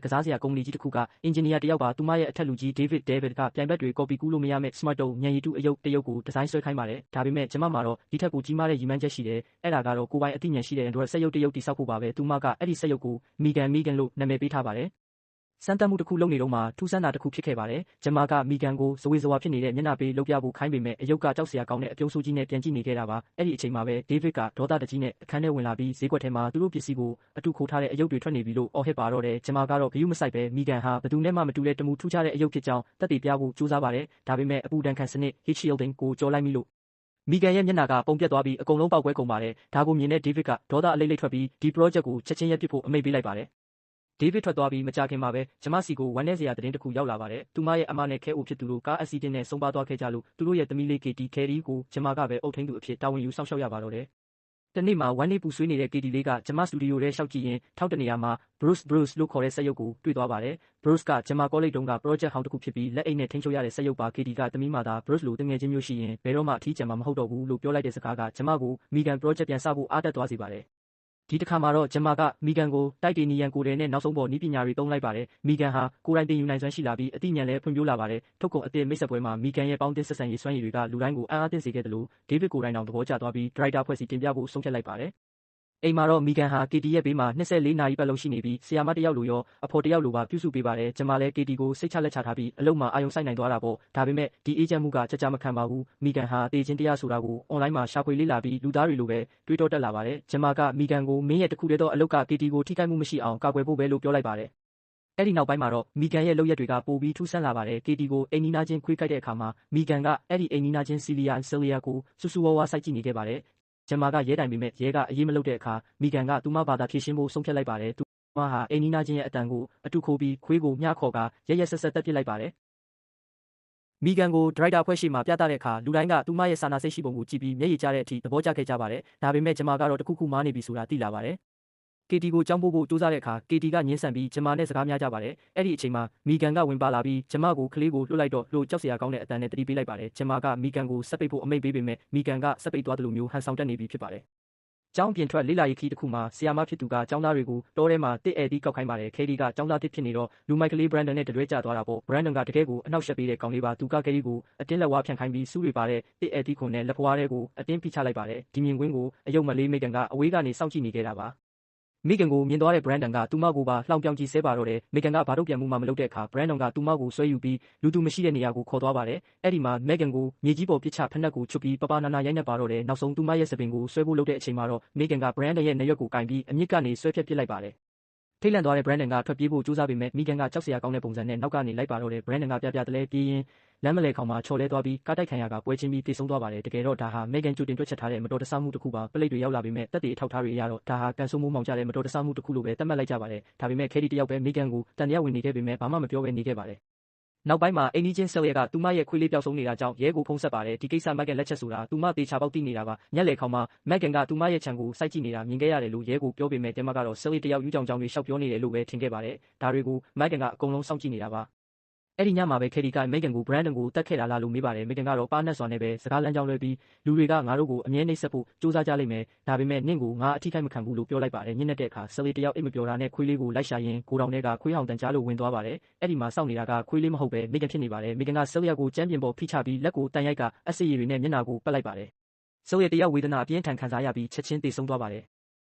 ကစားစရာကုမ္ပဏီကြီးတစ်ခုကအင်ဂျင်နီယာတစ်ယောက်ပါသူမရဲ့အထက်လူကြီး David ကပြိုင်ဘက်တွေ copy ကူးလို့မရမယ့် Smart တုံးဉာဏ်ရည်တုအယုတ်တစ်ရုပ်ကိုဒီဇိုင်းဆွဲခိုင်းပါတယ်။ဒါပေမဲ့ကျမမှာတော့ဒီထက်ကိုကြီးမားတဲ့ရည်မှန်းချက်ရှိတယ်။အဲ့ဒါကတော့ကိုယ်ပိုင်အသိဉာဏ်ရှိတဲ့ Android စက်ရုပ်တစ်ရုပ်တည်ဆောက်ဖို့ပါပဲ။သူမကအဲ့ဒီစက်ရုပ်ကို Megan လို့နာမည်ပေးထားပါတယ်။စမ်းသပ်မှုတစ်ခုလုပ်နေတော့မှထူးဆန်းတာတစ်ခုဖြစ်ခဲ့ပါတယ်။ဂျမာကမီဂန်ကိုဇဝေဇဝါဖြစ်နေတဲ့မျက်နှာပေးလုပ်ပြဖို့ခိုင်းပေမဲ့အယုတ်ကကြောက်စရာကောင်းတဲ့အပြုံးဆိုးကြီးနဲ့ပြန်ကြည့်နေခဲ့တာပါ။အဲ့ဒီအချိန်မှာပဲ David ကဒေါသတကြီးနဲ့အခန်းထဲဝင်လာပြီးဈေးကွက်ထဲမှာသူတို့ပစ္စည်းကိုအတူခိုးထားတဲ့အယုတ်တွေထွက်နေပြီလို့အော်ဟစ်ပါတော့တယ်။ဂျမာကတော့ဂရုမစိုက်ပဲမီဂန်ဟာဘယ်သူနဲ့မှမတူတဲ့တမူထူးခြားတဲ့အယုတ်ဖြစ်ကြောင်းသက်သေပြဖို့ကြိုးစားပါတယ်။ဒါပေမဲ့အပူဒဏ်ခံစနစ် heat shielding ကိုကျော်လိုက်မိလို့မီဂန်ရဲ့မျက်နှာကပုံပြတ်သွားပြီးအကုန်လုံးပေါက်ကွဲကုန်ပါတယ်။ဒါကိုမြင်တဲ့ David ကဒေါသအလိမ့်လိမ့်ထွက်ပြီးဒီ project ကိုချက်ချင်းရပ်ပစ်ဖို့အမိန့်ပေးလိုက်ပါတယ်။ David ထွက်သွားပြီးမကြာခင်မှာပဲဂျမစီကိုဝမ်းနည်းစရာသတင်းတစ်ခုရောက်လာပါတယ်။သူမရဲ့အမနဲ့ခဲအိုဖြစ်သူတို့ကားအက်ဆီဒင့်နဲ့ဆုံးပါသွားခဲ့ကြလို့သူတို့ရဲ့သမီးလေး Katie ကိုဂျမကပဲအုပ်ထိန်းသူအဖြစ်တာဝန်ယူစောင့်ရှောက်ရပါတော့တယ်။တနေ့မှာဝမ်းနေပူဆွေးနေတဲ့ Katie လေးကဂျမစတူဒီယိုထဲရှောက်ကြည့်ရင်ထောက်တနေရာမှာ Bruce လို့ခေါ်တဲ့စက်ရုပ်ကိုတွေ့သွားပါတယ်။ Bruce ကဂျမကောလိပ်တုန်းက project ဟောင်းတစ်ခုဖြစ်ပြီးလက်အိတ်နဲ့ထိန်းချုပ်ရတဲ့စက်ရုပ်ပါ Katie ကသမီးမသာ Bruce လိုတငယ်ချင်းမျိုးရှိရင်ဘယ်တော့မှအထီးကျန်မှာမဟုတ်တော့ဘူးလို့ပြောလိုက်တဲ့စကားကဂျမကို Megan project ပြန်စဖို့အားတက်သွားစေပါတယ်။ဒီတစ်ခါမှာတော့ဂျမာကမီဂန်ကိုတိုက်တေနီယန်ကိုယ်တယ်နဲ့နောက်ဆုံးပေါ်နည်းပညာတွေသုံးလိုက်ပါတယ်။မီဂန်ဟာကိုယ်တိုင်တင်ယူနိုင်စွမ်းရှိလာပြီးအသိဉာဏ်လည်းဖွံ့ဖြိုးလာပါတယ်။ထုတ်ကုန်အသစ်မိတ်ဆက်ပွဲမှာမီဂန်ရဲ့ပေါင်းသင်းဆက်ဆံရေးစွမ်းရည်တွေကလူတိုင်းကိုအံ့အားသင့်စေခဲ့တယ်လို့ဒေးဗစ်ကိုယ်တိုင်တောင်သဘောကျသွားပြီးဒရိုက်တာဖွဲ့စီတင်ပြဖို့ဆုံးဖြတ်လိုက်ပါတယ်။အိမ်မှာတော့မီဂန်ဟာ Katie ရဲ့ဘေးမှာ24နာရီပတ်လုံးရှိနေပြီးဆရာမတစ်ယောက်လိုရောအဖော်တစ်ယောက်လိုပါပြုစုပေးပါတယ်။ဂျမာလည်း Katie ကိုစိတ်ချလက်ချထားပြီးအလုပ်မှာအာရုံစိုက်နိုင်သွားတာပေါ့။ဒါပေမဲ့ဒီအေးချမ်းမှုကကြာမခံပါဘူး။မီဂန်ဟာတေချင်းတရားဆိုတာကိုအွန်လိုင်းမှာရှာဖွေလေ့လာပြီးလူသားတွေလိုပဲတွေးတောတက်လာပါတယ်။ဂျမာကမီဂန်ကိုမင်းရဲ့တစ်ခုတည်းသောအလုပ်က Katie ကိုထိခိုက်မှုမရှိအောင်ကာကွယ်ဖို့ပဲလို့ပြောလိုက်ပါတယ်။အဲ့ဒီနောက်ပိုင်းမှာတော့မီဂန်ရဲ့လုပ်ရက်တွေကပိုပြီးထူးဆန်းလာပါတယ်။ Katie ကိုအိမ်နီးနားချင်းခွေးကိုက်တဲ့အခါမှာမီဂန်ကအဲ့ဒီအိမ်နီးနားချင်းဆီလီယာကိုစူးစူးဝါးဝါးစိုက်ကြည့်နေခဲ့ပါတယ်။ဂျမာကရဲတိုင်ပေမဲ့ရဲကအရေးမလုပ်တဲ့အခါမီဂန်ကသူမဘာသာဖြေရှင်းဖို့ဆုံးဖြတ်လိုက်ပါတယ်။သူမဟာအိမ်နီးနားချင်းရဲ့အတန်ကိုအတူခိုးပြီးခွေးကိုမျှခေါ်ကာရက်ရက်ဆက်ဆက်တက်ပစ်လိုက်ပါတယ်။မီဂန်ကိုဒရိုက်တာဖွဲ့ရှိမှပြသတဲ့အခါလူတိုင်းကသူမရဲ့စာနာစိတ်ရှိပုံကိုကြည့်ပြီးမျက်ရည်ကျတဲ့အထိသဘောကျခဲ့ကြပါတယ်။ဒါပေမဲ့ဂျမာကတော့တခုခုမားနေပြီဆိုတာသိလာပါတယ်။ Katie ကိုကြောင်းပို့ဖို့စူးစမ်းတဲ့အခါ Katie ကငင်းဆန်ပြီးဂျမာနဲ့စကားများကြပါတယ်။အဲ့ဒီအချိန်မှာမီဂန်ကဝင်ပါလာပြီးဂျမာကိုကလေးကိုလွှတ်လိုက်တော့လို့ကြောက်စရာကောင်းတဲ့အတန်နဲ့တတိပေးလိုက်ပါတယ်။ဂျမာကမီဂန်ကိုစက်ပိတ်ဖို့အမိန့်ပေးပေမဲ့မီဂန်ကစက်ပိတ်သွားတယ်လို့မျိုးဟန်ဆောင်တက်နေပြီဖြစ်ပါတယ်။ကျောင်းပြင်ထွက်လေးလာရေးခီးတစ်ခုမှာဆီယာမဖြစ်သူကကျောင်းသားတွေကိုတောထဲမှာတစ်ဧည့်သည်ကောက်ခိုင်းပါတယ်။ Katie ကကျောင်းသားတစ်ဖြစ်နေတော့လူမိုက်ကလေး Brandon နဲ့တတွဲကျသွားတာပေါ့။ Brandon ကတကယ်ကိုအနှောက်ယှက်ပေးတဲ့ကောင်လေးပါ။သူက Katie ကိုအတင်းလက်ဝါးဖြန့်ခိုင်းပြီးစူးတွေပါတဲ့တစ်ဧည့်သည်ခွန်နဲ့လက်ဖွားထဲကိုအတင်းဖိချလိုက်ပါတယ်။ဒီမြင်ကွင်းကိုအယုတ်မလေး Megan ကအဝေးကနေစောင့်ကြည့်နေခဲ့တာပါ။Megan ကိုမြင်သွားတဲ့ Brandon ကသူမကိုပါလှောင်ပြောင်ကြည့်ဆဲပါတော့တယ်။ Megan ကဘာတို့ပြန်မှုမှမလုပ်တဲ့အခါ Brandon ကသူမကိုဆွဲယူပြီးလူသူမရှိတဲ့နေရာကိုခေါ်သွားပါတယ်။အဲ့ဒီမှာ Megan ကိုမြေကြီးပေါ်ပစ်ချဖက်နှက်ကိုချွတ်ပြီးပပနာနာရိုက်နှက်ပါတော့တယ်။နောက်ဆုံးသူမရဲ့စပင်ကိုဆွဲဖို့လုပ်တဲ့အချိန်မှာတော့ Megan က Brandon ရဲ့နားရွက်ကိုကင်ပြီးအမြစ်ကနေဆွဲဖြတ်ပစ်လိုက်ပါတယ်။ထိတ်လန့်သွားတဲ့ Brandon ကထွက်ပြေးဖို့ကြိုးစားပေမဲ့ Megan ကကြောက်စရာကောင်းတဲ့ပုံစံနဲ့နောက်ကနေလိုက်ပါတော့တယ်။ Brandon ကပြတလဲပြေးရင်လမ်းမလည်ခေါင်မှာချော်လဲသွားပြီးကားတိုက်ခံရကပွဲချင်းပြီးတေဆုံးသွားပါတယ်။တကယ်တော့ဒါဟာ Megan ကြိုတင်တွက်ချက်ထားတဲ့မတော်တဆမှုတစ်ခုပါ။ပလိတ်တွေရောက်လာပေမဲ့သက်သေအထောက်အထားတွေအရတော့ဒါဟာကန်ဆိုးမိုးမောင်ကျတဲ့မတော်တဆမှုတစ်ခုလို့ပဲသတ်မှတ်လိုက်ကြပါတယ်။ဒါပေမဲ့ Katie တယောက်ပဲ Megan ကိုတန်တရားဝင်နေခဲ့ပေမဲ့ဘာမှမပြောဘဲနေခဲ့ပါတယ်။နောက်ပိုင်းမှာအိမ်နီးချင်းဆယ်ရကသူမရဲ့ခွေးလေးပျောက်ဆုံးနေတာကြောင့်ရဲကိုဖုန်းဆက်ပါတယ်။ဒီကိစ္စ Megan လက်ချက်ဆိုတာသူမတေချာပေါက်သိနေတာပါ။ညက်လေခေါင်မှာ Megan ကသူမရဲ့ခြံကိုစိုက်ကြည့်နေတာမြင်ခဲ့ရတယ်လို့ရဲကိုပြောပေမဲ့ဂျမာကတော့ဆယ်ရတယောက်ယူကြောင်ကြောင်တွေရှောက်ပြောနေတယ်လို့ပဲထင်ခဲ့ပါတယ်။ဒါတွေကို Megan ကအကုန်လုံးစောင့်ကြည့်နေတာပါ။အဲ့ဒီညမှာပဲ Katie က Megan ကို Brandon ကိုတတ်ခဲ့တာလားလို့မေးပါတယ်။ Megan ကတော့ပါးနက်စွာနဲ့ပဲစကားလမ်းကြောင်းလွှဲပြီးလူတွေကငါတို့ကိုအမြဲနှိပ်စက်ဖို့စူးစမ်းကြလိမ့်မယ်။ဒါပေမဲ့နင့်ကိုငါအထိခိုက်မခံဘူးလို့ပြောလိုက်ပါတယ်။ညနေတဲ့အခါဆယ်ရတယောက်အိတ်မပျော်တာနဲ့ခွေးလေးကိုလိုက်ရှာရင်ကိုတောင်ထဲကခွေးဟောင်တန်ကြားလို့ဝင်သွားပါတယ်။အဲ့ဒီမှာစောင့်နေတာကခွေးလေးမဟုတ်ပဲ Megan ဖြစ်နေပါတယ်။ Megan ကဆယ်ရကိုကြမ်းပြင်ပေါ်ဖိချပြီးလက်ကိုတန်ရိုက်ကအက်ဆစ်ရည်တွေနဲ့မျက်နှာကိုပတ်လိုက်ပါတယ်။ဆယ်ရတယောက်ဝေဒနာအပြင်းထန်ခံစားရပြီးချက်ချင်းသေဆုံးသွားပါတယ်။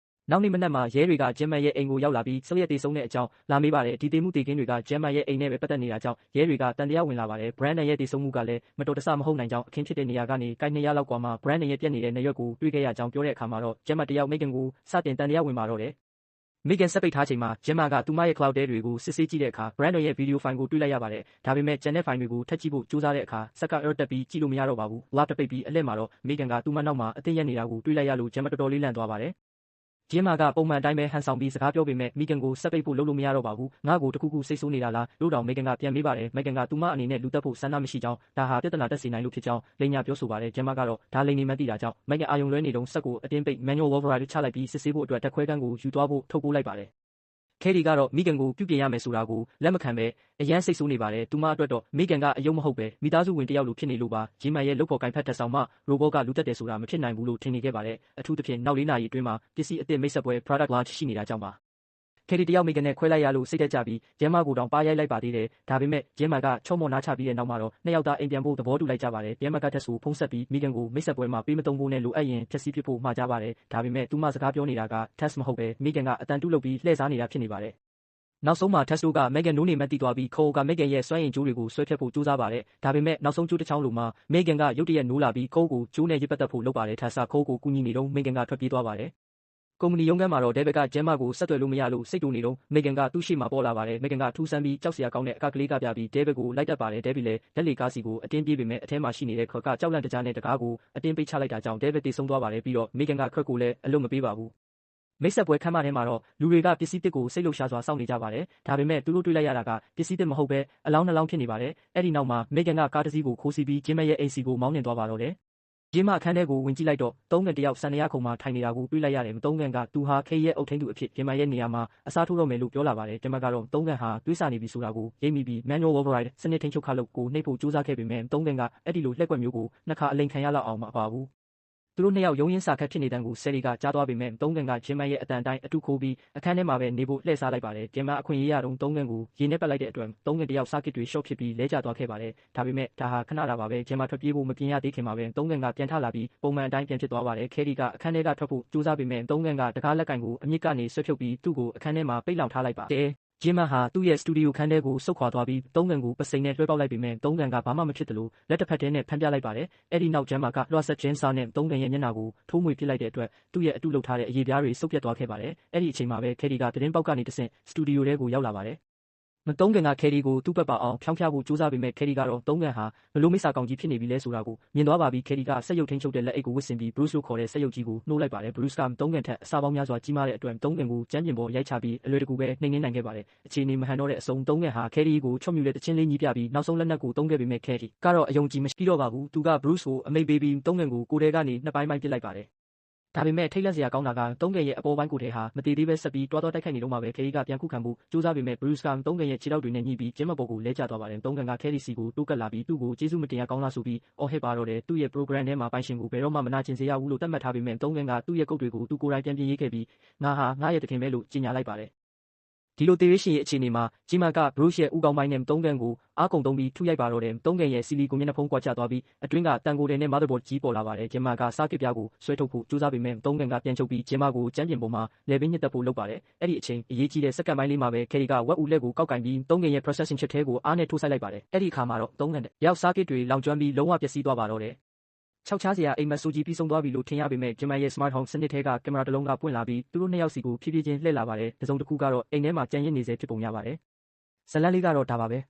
နောက်နေ့မနက်မှာရဲတွေကဂျမ်မန်ရဲ့အိမ်ကိုရောက်လာပြီးဆယ်ရသေဆုံးတဲ့အကြောင်းလာမေးပါတယ်။ဒီသေမှုသေခင်းတွေကဂျမ်မန်ရဲ့အိမ်နဲ့ပဲပတ်သက်နေတာကြောင့်ရဲတွေကတန်တရားဝင်လာပါတယ်။ Brandon ရဲ့သေဆုံးမှုကလည်းမတော်တဆမဟုတ်နိုင်ကြောင်းအခင်းဖြစ်တဲ့နေရာကနေကိုက်200လောက်ကွာမှာ Brandon ရဲ့ပြက်နေတဲ့နားရွက်ကိုတွေ့ခဲ့ရကြောင်းပြောတဲ့အခါမှာတော့ဂျမ်မန်တယောက် Megan ကိုစတင်တန်တရားဝင်ပါတော့တယ်။ Megan စက်ပိတ်ထားချိန်မှာဂျမ်မာကသူမရဲ့ cloud တွေကိုစစ်ဆေးကြည့်တဲ့အခါ Brandon ရဲ့ဗီဒီယိုဖိုင်ကိုတွေ့လိုက်ရပါတယ်။ဒါပေမဲ့ကျန်တဲ့ဖိုင်တွေကိုထပ်ကြည့်ဖို့ကြိုးစားတဲ့အခါစက်က error တက်ပြီးကြည့်လို့မရတော့ပါဘူး။ Laptop ပိတ်ပြီးအလှည့်မှာတော့ Megan ကသူမနောက်မှာအသင့်ရက်နေတာကိုတွေ့လိုက်ရလို့ဂျမ်မာတော်တော်လေးလန့်သွားပါတယ်။ဂျင်မာကပုံမှန်အတိုင်းပဲဟန်ဆောင်ပြီးစကားပြောပေမဲ့ Megan ကိုစက်ပိတ်ဖို့လုပ်လို့မရတော့ပါဘူး။ငါ့ကိုတခုခုစိတ်ဆိုးနေတာလားလို့တောင် Megan ကပြန်မေးပါတယ်။ Megan ကသူမအနေနဲ့လူတက်ဖို့ဆန္ဒမရှိကြောင်းဒါဟာပြဿနာတက်စေနိုင်လို့ဖြစ်ကြောင်းလိန်ညာပြောဆိုပါတယ်။ဂျင်မာကတော့ဒါလိန်နေမှန်းသိတာကြောင့် Megan အာယုံလွဲနေတုန်းစက်ကိုအတင်းပိတ် manual override ချလိုက်ပြီးစစ်ဆေးဖို့အတွက်ဓာတ်ခွဲခန်းကိုယူသွားဖို့ထုတ်ပိုးလိုက်ပါတယ်။ Katie ကတော့ Megan ကိုပြုပြင်ရမယ်ဆိုတာကိုလက်မခံပဲအရန်စိတ်ဆိုးနေပါတယ်။သူမအတွက်တော့ Megan ကအယုံမဟုတ်ပဲမိသားစုဝင်တစ်ယောက်လိုဖြစ်နေလို့ပါ။ဂျင်မာရဲ့လုပ်ဖော်ကိုင်ဖက်တက်ဆောင်မှ robot ကလူတက်တယ်ဆိုတာမဖြစ်နိုင်ဘူးလို့ထင်နေခဲ့ပါတယ်။အထူးသဖြင့်နောက်4နာရီအတွင်းမှာပစ္စည်းအသစ်မိတ်ဆက်ပွဲ product launch ရှိနေတာကြောင့်ပါ Katie တယောက်မိခင်နဲ့ခွဲလိုက်ရလို့စိတ်သက်ကြပြီးဂျမ်မာကိုတောင်ပါရိုက်လိုက်ပါသေးတယ်ဒါပေမဲ့ဂျမ်မာကချော့မော့နားချပြီးတဲ့နောက်မှာတော့နှစ်ယောက်သားအိမ်ပြန်ဖို့သဘောတူလိုက်ကြပါတယ်ဂျမ်မာကတက်ဆိုဖုန်းဆက်ပြီးမိခင်ကိုမိတ်ဆက်ပွဲမှာပေးမသုံးဖို့နဲ့လိုအပ်ရင်ဖြည့်ဆည်းပစ်ဖို့မှာကြပါတယ်ဒါပေမဲ့သူမစကားပြောနေတာက Tess မဟုတ်ပဲမိခင်ကအတန်တူးလုပ်ပြီးလှည့်စားနေတာဖြစ်နေပါတယ်နောက်ဆုံးမှာ Tess တို့က Megan နိုးနေမှန်းသိသွားပြီး Cole က Megan ရဲ့စွမ်းအင်ကြိုးတွေကိုဆွဲဖြတ်ဖို့ကြိုးစားပါတယ်။ဒါပေမဲ့နောက်ဆုံးကြိုးတစ်ချောင်းလိုမှာ Megan ကရုတ်တရက်နိုးလာပြီး Cole ကိုကြိုးနဲ့ရစ်ပတ်သက်ဖို့လုပ်ပါတယ်။ Tess က Cole ကိုကူညီနေတော့ Megan ကထွက်ပြေးသွားပါတယ်။ကုမ္ပဏီရုံးခန်းမှာတော့ David က Gemma ကိုဆက်သွယ်လို့မရလို့စိတ်တူနေတော့ Megan ကသူ့ရှေ့မှာပေါ်လာပါတယ်။ Megan ကထူးဆန်းပြီးကြောက်စရာကောင်းတဲ့အကကလေးကပြပြီး David ကိုလိုက်တက်ပါတယ်။ David လည်းလက်လီကားစီကိုအတင်းပြေးပေမဲ့အထဲမှာရှိနေတဲ့ Kurt ကကြောက်လန့်တကြားနဲ့တကားကိုအတင်းပိတ်ချလိုက်တာကြောင့် David သေဆုံးသွားပါတယ်ပြီးတော့ Megan က Kurt ကိုလည်းအလွတ်မပေးပါဘူး။မိတ်ဆက်ပွဲခန်းမထဲမှာတော့လူတွေကပစ္စည်းတစ်ကိုစိတ်လှုပ်ရှားစွာစောင့်နေကြပါတယ်။ဒါပေမဲ့သူတို့တွေ့လိုက်ရတာကပစ္စည်းတစ်မဟုတ်ပဲအလောင်းနှလောင်းဖြစ်နေပါတယ်။အဲ့ဒီနောက်မှာ Megan ကကားတစ်စီးကိုခိုးစီးပြီး Gemma ရဲ့အိမ်စီကိုမောင်းနှင်သွားပါတော့တယ်။ Gemma အခန်းထဲကိုဝင်ကြည့်လိုက်တော့သုံးကန်တယောက်စံရခုံမှာထိုင်နေတာကိုတွေ့လိုက်ရတယ်။သုံးကန်ကသူဟာ Kate ရဲ့အုပ်ထိန်းသူအဖြစ် Gemma ရဲ့နေရာမှာအစားထိုးတော့မယ်လို့ပြောလာပါတယ်။ Gemma ကတော့သုံးကန်ဟာတွေးဆနေပြီဆိုတာကိုရိပ်မိပြီး Manual Override စနစ်ထိန်းချုပ်ခါလုပ်ကိုနှိပ်ဖို့ကြိုးစားခဲ့ပေမဲ့သုံးကန်ကအဲ့ဒီလိုလှည့်ကွက်မျိုးကိုနှစ်ခါအလိန်ခံရလောက်အောင်မပါဘူးသူတို့နှစ်ယောက်ရုံးရင်းစာခတ်ဖြစ်နေတဲ့ကိုဆယ်ရီကကြားသွားပေမဲ့သုံးကန်ကဂျင်မန်ရဲ့အတန်တိုင်းအတူခိုးပြီးအခန်းထဲမှာပဲနေဖို့လှည့်စားလိုက်ပါတယ်ဂျင်မန်အခွင့်အရေးရတော့သုံးကန်ကိုရေနဲ့ပတ်လိုက်တဲ့အတွက်သုံးကန်တယောက်စားကစ်တွေရှော့ဖြစ်ပြီးလဲကျသွားခဲ့ပါတယ်ဒါပေမဲ့ဒါဟာခဏတာပါပဲဂျင်မန်ထွက်ပြေးဖို့မပြင်ရသေးခင်မှာပဲသုံးကန်ကပြန်ထလာပြီးပုံမှန်အတိုင်းပြန်ဖြစ်သွားပါတယ်ခဲရီကအခန်းထဲကထွက်ဖို့ကြိုးစားပေမဲ့သုံးကန်ကတကားလက်ကင်ကိုအမြင့်ကနေဆွဲဖြုတ်ပြီးသူ့ကိုအခန်းထဲမှာပိတ်လောင်ထားလိုက်ပါတယ်ဂျင်မန်ဟာသူ့ရဲ့စတူဒီယိုခန်းထဲကိုဆုတ်ခွာသွားပြီးသုံးကန်ကိုပစိန်နဲ့လွှဲပေါက်လိုက်ပေမဲ့သုံးကန်ကဘာမှမဖြစ်သလိုလက်တစ်ဖက်တည်းနဲ့ဖမ်းပြလိုက်ပါတယ်အဲ့ဒီနောက်ဂျင်မန်ကလွှတ်ဆက်ဂျင်းဆာနဲ့သုံးကန်ရဲ့မျက်နှာကိုထိုးမွေပစ်လိုက်တဲ့အတွက်သူ့ရဲ့အတုလုပ်ထားတဲ့အရေးပြားတွေစုပ်ပြတ်သွားခဲ့ပါတယ်အဲ့ဒီအချိန်မှာပဲခဲရီကသတင်းပေါက်ကနေတဆင့်စတူဒီယိုထဲကိုရောက်လာပါတယ်မသုံးကန်ကခဲရီကိုသူ့ဘက်ပါအောင်ဖြောင်းဖြဖို့ကြိုးစားပေမဲ့ခဲရီကတော့သုံးကန်ဟာဘလို့မိစ္ဆာကောင်ကြီးဖြစ်နေပြီလဲဆိုတာကိုမြင်သွားပါပြီးခဲရီကဆက်ရုပ်ထိန်းချုပ်တဲ့လက်အိတ်ကိုဝစ်ဆင်ပြီး Bruce လို့ခေါ်တဲ့ဆက်ရုပ်ကြီးကိုနှိုးလိုက်ပါတယ် Bruce ကသုံးကန်ထက်အစာပေါင်းများစွာကြီးမားတဲ့အတွက်သုံးကန်ကိုကြမ်းပြင်ပေါ်ရိုက်ချပြီးအလွယ်တကူပဲနှိမ်နင်းနိုင်ခဲ့ပါတယ်အခြေအနေမဟန်တော့တဲ့အဆုံးသုံးကန်ဟာခဲရီကိုချွတ်မြူတဲ့တချင်းလေးညီးပြပြီးနောက်ဆုံးလက်နက်ကိုသုံးခဲ့ပေမဲ့ခဲရီကတော့အယုံကြည်မရှိတော့ပါဘူးသူက Bruce ကိုအမိတ်ပေးပြီးသုံးကန်ကိုကိုယ်ထဲကနေနှစ်ပိုင်းပစ်လိုက်ပါတယ်ဒါပေမဲ့ထိတ်လန့်စရာကောင်းတာကသုံးကန်ရဲ့အပေါ်ပိုင်းကိုယ်ထဲဟာမတည်သေးပဲဆက်ပြီးတွားတိုက်ခိုက်နေတော့မှပဲခဲရီကပြန်ခုခံဖို့ကြိုးစားပေမဲ့ Bruce ကသုံးကန်ရဲ့ခြေထောက်တွေနဲ့ညှိပြီးကျင်းမပေါ်ကိုလဲကျသွားပါတယ်သုံးကန်ကခဲရီစီကိုတိုးကပ်လာပြီးသူ့ကိုကျေးဇူးမတင်ရကောင်းလားဆိုပြီးအော်ဟစ်ပါတော့တယ်သူ့ရဲ့ program ထဲမှာပိုင်ရှင်ကိုဘယ်တော့မှမနာကျင်စေရဘူးလို့သတ်မှတ်ထားပေမဲ့သုံးကန်ကသူ့ရဲ့ကုတ်တွေကိုသူကိုယ်တိုင်ပြန်ပြင်ရေးခဲ့ပြီးငါဟာငါရဲ့တခင်ပဲလို့ကြေညာလိုက်ပါတယ်ဒီလိုသေရေးရှင်ရဲ့အခြေအနေမှာဂျီမာက Bruce ရဲ့ဥကောင်းပိုင်းနဲ့သုံးကန်ကိုအားကုန်သုံးပြီးထုရိုက်ပါတော့တယ်သုံးကန်ရဲ့စီလီကိုမျက်နှာဖုံးကွာကျသွားပြီးအတွင်းကတန်ကိုတယ်နဲ့ motherboard ကြီးပေါ်လာပါတယ်ဂျီမာကစားကစ်ပြားကိုဆွဲထုတ်ဖို့ကြိုးစားပေမဲ့သုံးကန်ကပြန်ချုပ်ပြီးဂျီမာကိုကြမ်းပြင်ပေါ်မှာလေပင်းညစ်တက်ဖို့လုပ်ပါတယ်အဲ့ဒီအချိန်အရေးကြီးတဲ့စက္ကန့်ပိုင်းလေးမှာပဲခဲရီကဝက်ဦးလက်ကိုကောက်ကင်ပြီးသုံးကန်ရဲ့ processing chip ထဲကိုအားနဲ့ထိုးဆိုင်လိုက်ပါတယ်အဲ့ဒီအခါမှာတော့သုံးကန်ရောက်စားကစ်တွေလောင်ကျွမ်းပြီးလုံးဝပျက်စီးသွားပါတော့တယ်ခြောက်ချားစရာအိမ်မက်ဆိုကြီးပြီးဆုံးသွားပြီလို့ထင်ရပေမဲ့ဂျင်မန်ရဲ့ smart home စနစ်ထဲကကင်မရာတစ်လုံးကပွင့်လာပြီးသူတို့နှစ်ယောက်စီကိုဖြည်းဖြည်းချင်းလှည့်လာပါတယ်။တစုံတစ်ခုကတော့အိမ်ထဲမှာကြံရစ်နေစေဖြစ်ပုံရပါတယ်။ဇလန်လေးကတော့ဒါပါပဲ။